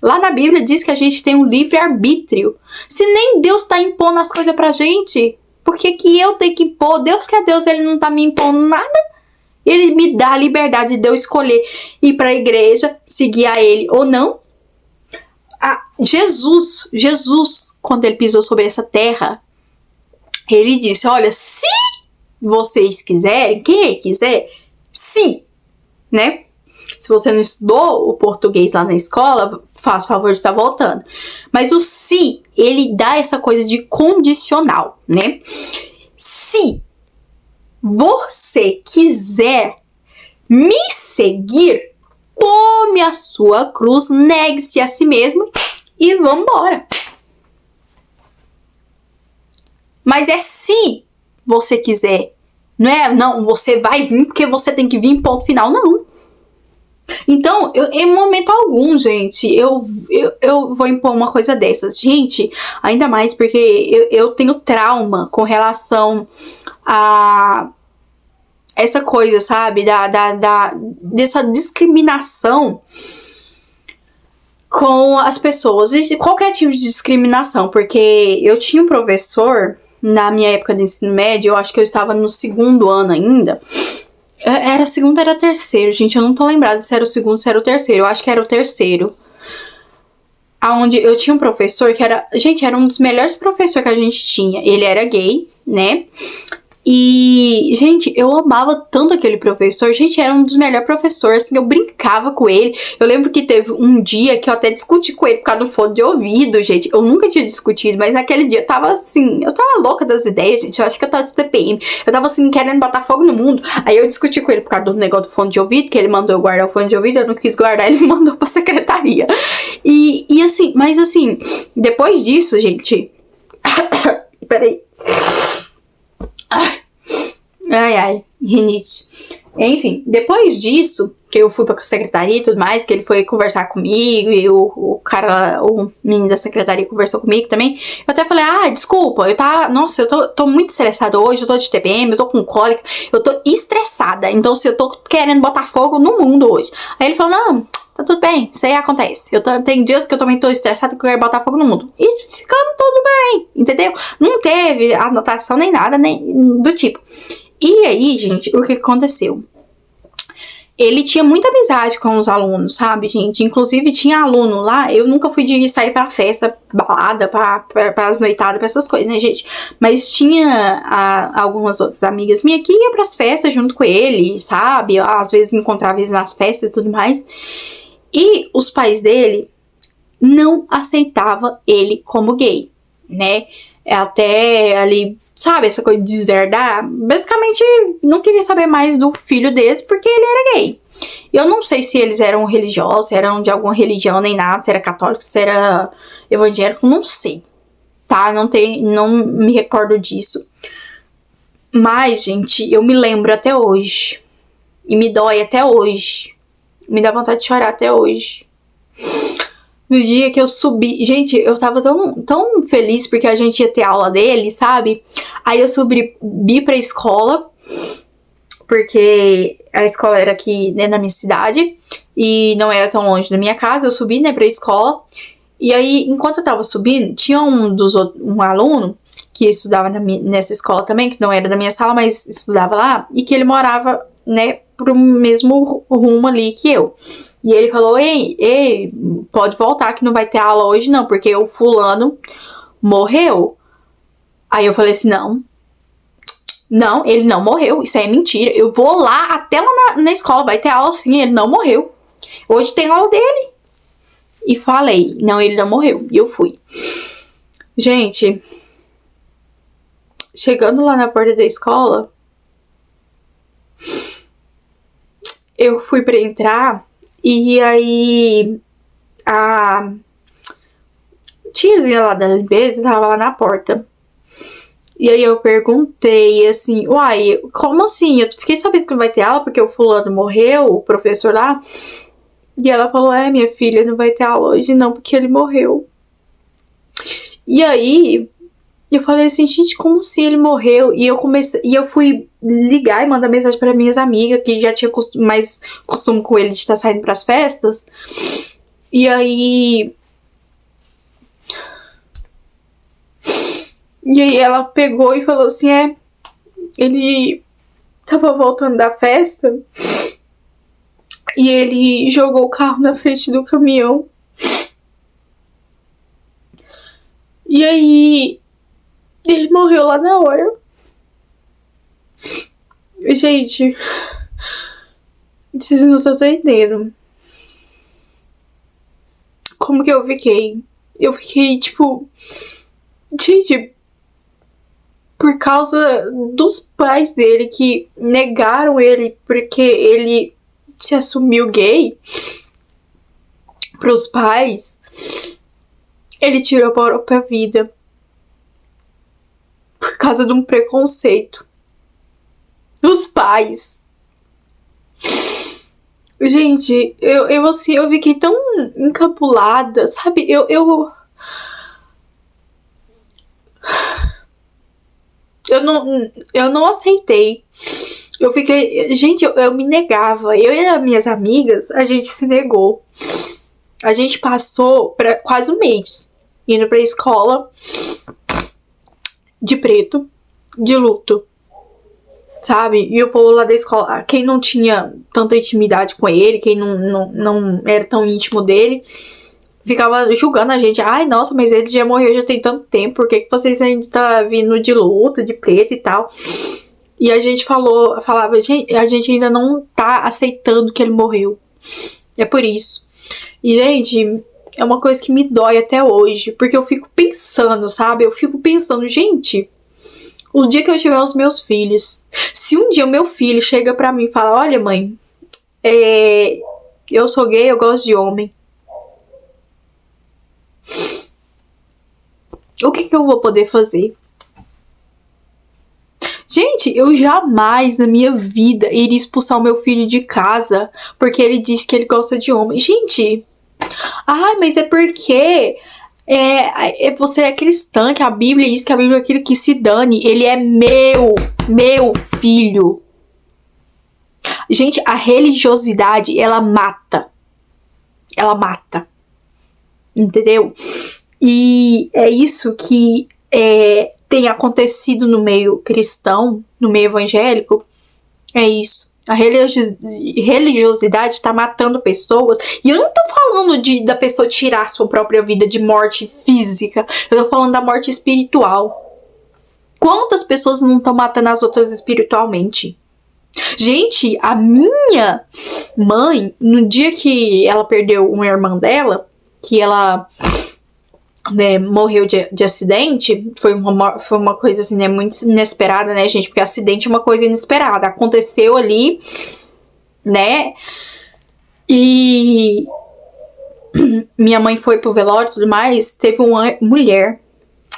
Lá na Bíblia diz que a gente tem um livre-arbítrio. Se nem Deus tá impondo as coisas pra gente, por que eu tenho que impor? Deus que é Deus, ele não tá me impondo nada. Ele me dá a liberdade de eu escolher ir pra igreja, seguir a ele ou não. Jesus quando ele pisou sobre essa terra, ele disse, olha, se vocês quiserem, quem quiser, se, né? Se você não estudou o português lá na escola, faz favor de estar voltando. Mas o se, ele dá essa coisa de condicional, né? Se você quiser me seguir, tome a sua cruz, negue-se a si mesmo e vambora. Mas é se você quiser. Não é, não, você vai vir porque você tem que vir, ponto final, não. Então, em momento algum, gente, eu vou impor uma coisa dessas. Gente, ainda mais porque eu tenho trauma com relação a essa coisa, sabe? Dessa discriminação com as pessoas. E qualquer tipo de discriminação, porque eu tinha um professor na minha época de ensino médio, eu acho que eu estava no 2º ano ainda. Era 2º, era 3º, gente, eu não tô lembrada se era o 2º, se era o 3º, eu acho que era o 3º. Aonde eu tinha um professor que era, gente, era um dos melhores professores que a gente tinha. Ele era gay, né? E, gente, eu amava tanto aquele professor. Gente, era um dos melhores professores, assim, eu brincava com ele. Eu lembro que teve um dia que eu até discuti com ele por causa do fone de ouvido, gente. Eu nunca tinha discutido, mas naquele dia eu tava assim, eu tava louca das ideias, gente. Eu acho que eu tava de TPM. Eu tava assim, querendo botar fogo no mundo. Aí eu discuti com ele por causa do negócio do fone de ouvido, que ele mandou eu guardar o fone de ouvido, eu não quis guardar, ele me mandou pra secretaria. E assim, mas assim, depois disso, gente... Peraí. Ai, rinite. Enfim, depois disso, que eu fui pra secretaria e tudo mais, que ele foi conversar comigo e o menino da secretaria conversou comigo também. Eu até falei, desculpa, nossa, eu tô muito estressada hoje, eu tô de TPM, eu tô com cólica, eu tô estressada, então se eu tô querendo botar fogo no mundo hoje. Aí ele falou, não, tá tudo bem, isso aí acontece. Tem dias que eu também tô estressada, que eu quero botar fogo no mundo. E ficamos tudo bem, entendeu? Não teve anotação nem nada, nem do tipo. E aí, gente, o que aconteceu? Ele tinha muita amizade com os alunos, sabe, gente? Inclusive, tinha aluno lá, eu nunca fui de sair pra festa, balada, pra as noitadas, pra essas coisas, né, gente? Mas tinha algumas outras amigas minhas que iam pras festas junto com ele, sabe? Às vezes encontrava eles nas festas e tudo mais. E os pais dele não aceitavam ele como gay, né? Até ali... Sabe, essa coisa de deserdar, basicamente não queria saber mais do filho deles porque ele era gay. Eu não sei se eles eram religiosos, se eram de alguma religião nem nada, se era católico, se era evangélico, não sei, tá? Não me recordo disso. Mas, gente, eu me lembro até hoje. E me dói até hoje. Me dá vontade de chorar até hoje. No dia que eu subi... Gente, eu tava tão feliz porque a gente ia ter aula dele, sabe? Aí eu subi pra escola, porque a escola era aqui, né, na minha cidade, e não era tão longe da minha casa. Eu subi, né, pra escola. E aí, enquanto eu tava subindo, tinha um aluno que estudava nessa escola também, que não era da minha sala, mas estudava lá, e que ele morava, né, pro mesmo rumo ali que eu. E ele falou, ei, pode voltar que não vai ter aula hoje não, porque o fulano morreu. Aí eu falei assim, não, ele não morreu, isso aí é mentira. Eu vou lá até lá na escola, vai ter aula sim, ele não morreu. Hoje tem aula dele. E falei, não, ele não morreu. E eu fui. Gente, chegando lá na porta da escola, eu fui pra entrar. E aí, a tiazinha lá da limpeza tava lá na porta. E aí eu perguntei assim, uai, como assim? Eu fiquei sabendo que não vai ter aula porque o fulano morreu, o professor lá. E ela falou, minha filha, não vai ter aula hoje não, porque ele morreu. E aí, eu falei assim, gente, como assim ele morreu? E eu fui ligar e mandar mensagem para minhas amigas, que já tinha mais costume com ele de estar saindo pras festas. E aí ela pegou e falou assim, ele tava voltando da festa e ele jogou o carro na frente do caminhão. E aí, ele morreu lá na hora. Gente, vocês não estão entendendo como que eu fiquei. Eu fiquei, tipo... Gente, por causa dos pais dele que negaram ele porque ele se assumiu gay pros pais, ele tirou a própria vida por causa de um preconceito dos pais. Gente, eu assim, eu fiquei tão encabulada, sabe? Eu não aceitei. Eu fiquei... Gente, eu me negava. Eu e as minhas amigas, a gente se negou. A gente passou pra quase um mês indo pra escola de preto, de luto, sabe? E o povo lá da escola, quem não tinha tanta intimidade com ele, quem não era tão íntimo dele, ficava julgando a gente. Ai, nossa, mas ele já morreu já tem tanto tempo, por que vocês ainda tá vindo de luto, de preto e tal? E a gente falava, gente, a gente ainda não tá aceitando que ele morreu. É por isso. E, gente, é uma coisa que me dói até hoje, porque eu fico pensando, sabe? Eu fico pensando, gente, o dia que eu tiver os meus filhos, se um dia o meu filho chega pra mim e fala, olha, mãe, eu sou gay, eu gosto de homem, o que eu vou poder fazer? Gente, eu jamais na minha vida iria expulsar o meu filho de casa porque ele disse que ele gosta de homem. Gente, ai, mas é porque você é cristã, que a Bíblia diz que a Bíblia é aquilo que se dane. Ele é meu filho. Gente, a religiosidade, ela mata. Ela mata. Entendeu? E é isso que tem acontecido no meio cristão, no meio evangélico. É isso. A religiosidade tá matando pessoas. E eu não tô falando da pessoa tirar a sua própria vida de morte física. Eu tô falando da morte espiritual. Quantas pessoas não estão matando as outras espiritualmente? Gente, a minha mãe, no dia que ela perdeu uma irmã dela, que ela... morreu de acidente, foi uma coisa assim, né, muito inesperada, né, gente, porque acidente é uma coisa inesperada, aconteceu ali, né, e minha mãe foi pro velório e tudo mais, teve uma mulher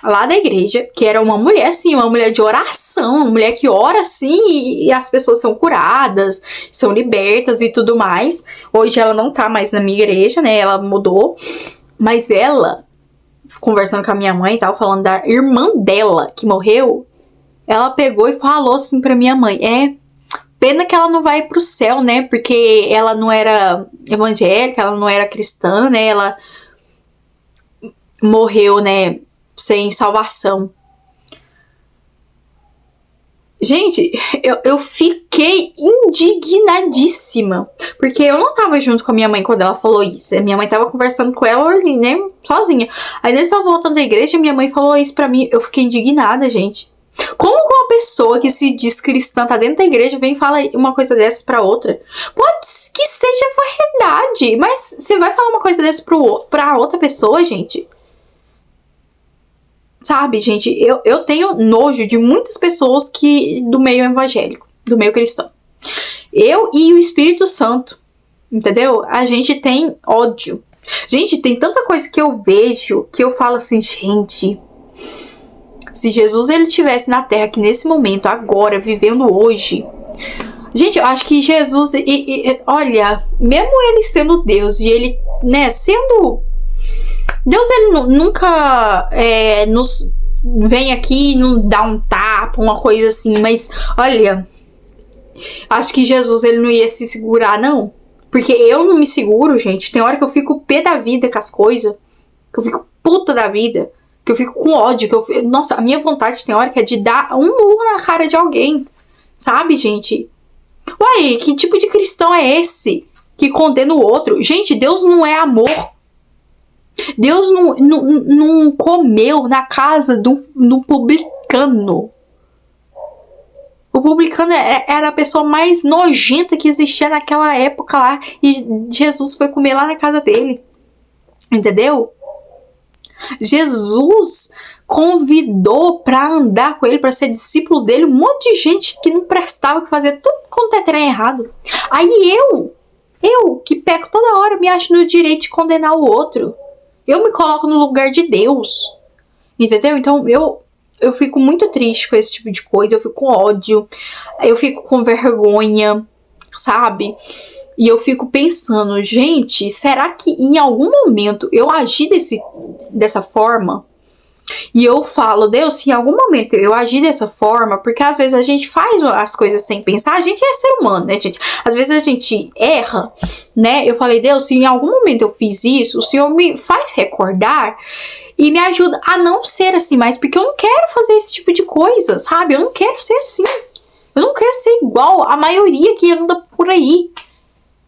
lá da igreja, que era uma mulher, assim, uma mulher de oração, uma mulher que ora, assim, e as pessoas são curadas, são libertas e tudo mais. Hoje ela não tá mais na minha igreja, né, ela mudou, mas ela... conversando com a minha mãe e tal, falando da irmã dela que morreu, ela pegou e falou assim pra minha mãe, pena que ela não vai pro céu, né, porque ela não era evangélica, ela não era cristã, né, ela morreu, né, sem salvação. Gente, eu fiquei indignadíssima, porque eu não tava junto com a minha mãe quando ela falou isso. A minha mãe tava conversando com ela ali, né, sozinha. Aí nessa volta da igreja, minha mãe falou isso pra mim, eu fiquei indignada, gente. Como uma pessoa que se diz cristã tá dentro da igreja vem e fala uma coisa dessa pra outra? Pode que seja verdade, mas você vai falar uma coisa dessa pra outra pessoa, gente? Sabe, gente, eu tenho nojo de muitas pessoas do meio evangélico, do meio cristão. Eu e o Espírito Santo, entendeu? A gente tem ódio. Gente, tem tanta coisa que eu vejo que eu falo assim, gente, se Jesus ele estivesse na Terra aqui nesse momento, agora, vivendo hoje... Gente, eu acho que Jesus, olha, mesmo ele sendo Deus e ele, né, sendo... Deus, ele nunca nos vem aqui e não dá um tapa, uma coisa assim, mas, olha, acho que Jesus, ele não ia se segurar, não. Porque eu não me seguro, gente. Tem hora que eu fico pé da vida com as coisas, que eu fico puta da vida, que eu fico com ódio, nossa, a minha vontade tem hora que é de dar um murro na cara de alguém, sabe, gente? Uai, que tipo de cristão é esse que condena o outro? Gente, Deus não é amor. Deus não comeu na casa de um publicano. O publicano era a pessoa mais nojenta que existia naquela época lá. E Jesus foi comer lá na casa dele. Entendeu? Jesus convidou pra andar com ele, pra ser discípulo dele, um monte de gente que não prestava, que fazia tudo quanto é trem errado. Aí eu que peco toda hora, me acho no direito de condenar o outro. Eu me coloco no lugar de Deus. Entendeu? Então eu fico muito triste com esse tipo de coisa, eu fico com ódio, eu fico com vergonha, sabe? E eu fico pensando, gente, será que em algum momento eu agi dessa forma? E eu falo, Deus, se em algum momento eu agir dessa forma, porque às vezes a gente faz as coisas sem pensar, a gente é ser humano, né, gente? Às vezes a gente erra, né? Eu falei, Deus, se em algum momento eu fiz isso, o Senhor me faz recordar e me ajuda a não ser assim mais, porque eu não quero fazer esse tipo de coisa, sabe? Eu não quero ser assim. Eu não quero ser igual a maioria que anda por aí,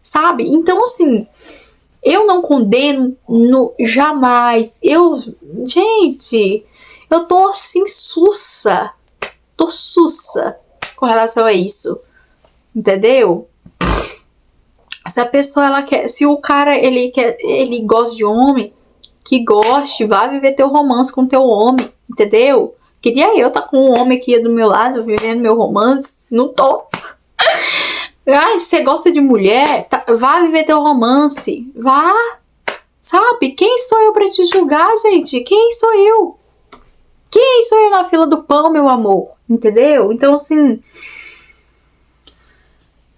sabe? Então, assim, eu não condeno jamais. Gente, eu tô assim, sussa. Tô sussa com relação a isso. Entendeu? Se a pessoa, ela quer, se o cara, ele gosta de homem, que goste, vá viver teu romance com teu homem, entendeu? Queria eu estar com um homem aqui do meu lado, vivendo meu romance. Não tô. Ai, se você gosta de mulher, vá viver teu romance. Vá. Sabe? Quem sou eu pra te julgar, gente? Quem sou eu? Quem sou eu na fila do pão, meu amor? Entendeu? Então, assim...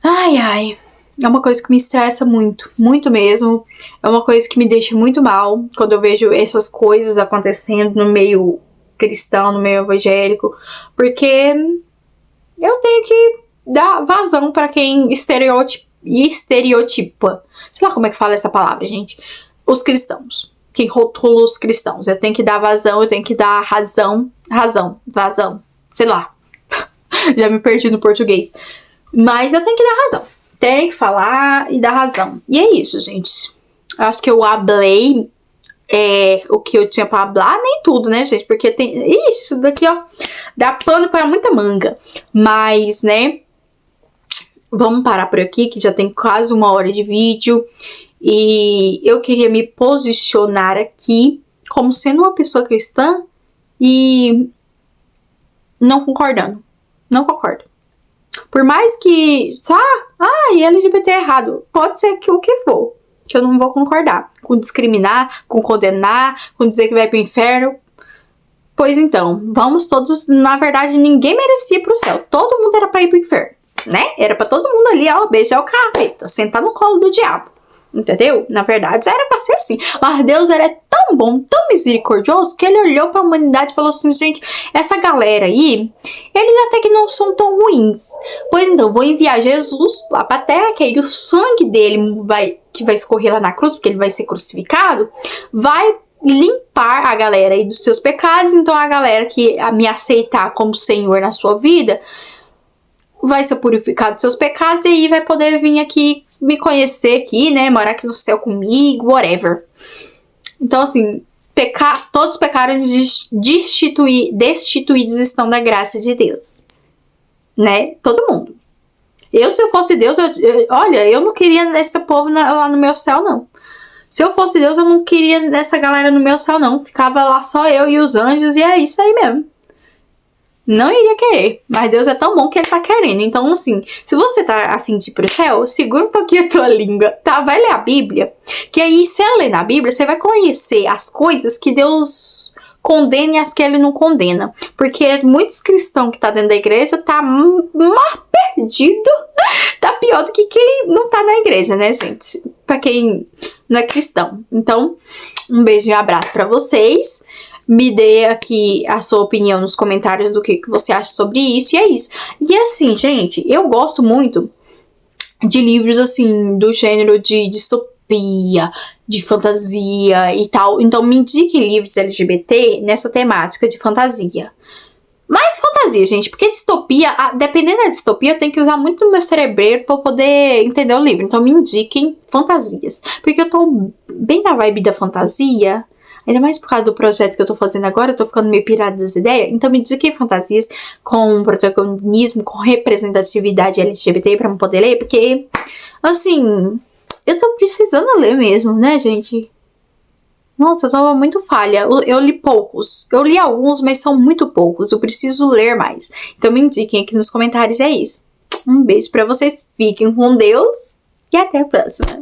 Ai. É uma coisa que me estressa muito. Muito mesmo. É uma coisa que me deixa muito mal quando eu vejo essas coisas acontecendo no meio cristão, no meio evangélico. Porque eu tenho que dar vazão pra quem estereotipa. Sei lá como é que fala essa palavra, gente. Os cristãos. Quem rotula os cristãos. Eu tenho que dar vazão, eu tenho que dar vazão. Sei lá. Já me perdi no português. Mas eu tenho que dar razão. Tem que falar e dar razão. E é isso, gente. Eu acho que eu hablei o que eu tinha pra hablar. Nem tudo, né, gente? Porque tem... Isso daqui, ó. Dá pano para muita manga. Mas, né... Vamos parar por aqui, que já tem quase 1 hora de vídeo. E eu queria me posicionar aqui como sendo uma pessoa cristã e não concordando. Não concordo. Por mais que, LGBT é errado. Pode ser que o que for, que eu não vou concordar. Com discriminar, com condenar, com dizer que vai pro inferno. Pois então, vamos todos... Na verdade, ninguém merecia ir pro céu. Todo mundo era pra ir pro inferno, né? Era pra todo mundo ali, ó, beijar o capeta, sentar no colo do diabo. Entendeu? Na verdade, era pra ser assim. Mas Deus, ele é tão bom, tão misericordioso, que ele olhou pra humanidade e falou assim, gente, essa galera aí, eles até que não são tão ruins. Pois então, vou enviar Jesus lá pra terra, que aí o sangue dele que vai escorrer lá na cruz, porque ele vai ser crucificado, vai limpar a galera aí dos seus pecados. Então, a galera que me aceitar como Senhor na sua vida, vai ser purificado dos seus pecados e aí vai poder vir aqui me conhecer aqui, né? Morar aqui no céu comigo, whatever. Então, assim, todos pecaram destituídos estão da graça de Deus. Né? Todo mundo. Se eu fosse Deus, olha, eu não queria esse povo lá no meu céu, não. Se eu fosse Deus, eu não queria essa galera no meu céu, não. Ficava lá só eu e os anjos e é isso aí mesmo. Não iria querer, mas Deus é tão bom que ele tá querendo. Então, assim, se você tá a fim de ir pro céu, segura um pouquinho a tua língua, tá? Vai ler a Bíblia, que aí, se ela ler na Bíblia, você vai conhecer as coisas que Deus condena e as que ele não condena. Porque muitos cristãos que tá dentro da igreja tá mais perdido, tá pior do que quem não tá na igreja, né, gente? Pra quem não é cristão. Então, um beijo e um abraço pra vocês. Me dê aqui a sua opinião nos comentários do que você acha sobre isso. E é isso. E assim, gente, eu gosto muito de livros, assim, do gênero de distopia, de fantasia e tal. Então, me indique livros LGBT nessa temática de fantasia. Mais fantasia, gente, porque distopia, dependendo da distopia, eu tenho que usar muito do meu cerebreiro pra eu poder entender o livro. Então me indiquem fantasias, porque eu tô bem na vibe da fantasia, ainda mais por causa do projeto que eu tô fazendo agora, eu tô ficando meio pirada das ideias. Então me indiquem fantasias com protagonismo, com representatividade LGBT pra eu poder ler, porque, assim, eu tô precisando ler mesmo, né, gente? Nossa, eu tô muito falha. Eu li poucos. Eu li alguns, mas são muito poucos. Eu preciso ler mais. Então me indiquem aqui nos comentários. É isso. Um beijo pra vocês. Fiquem com Deus. E até a próxima.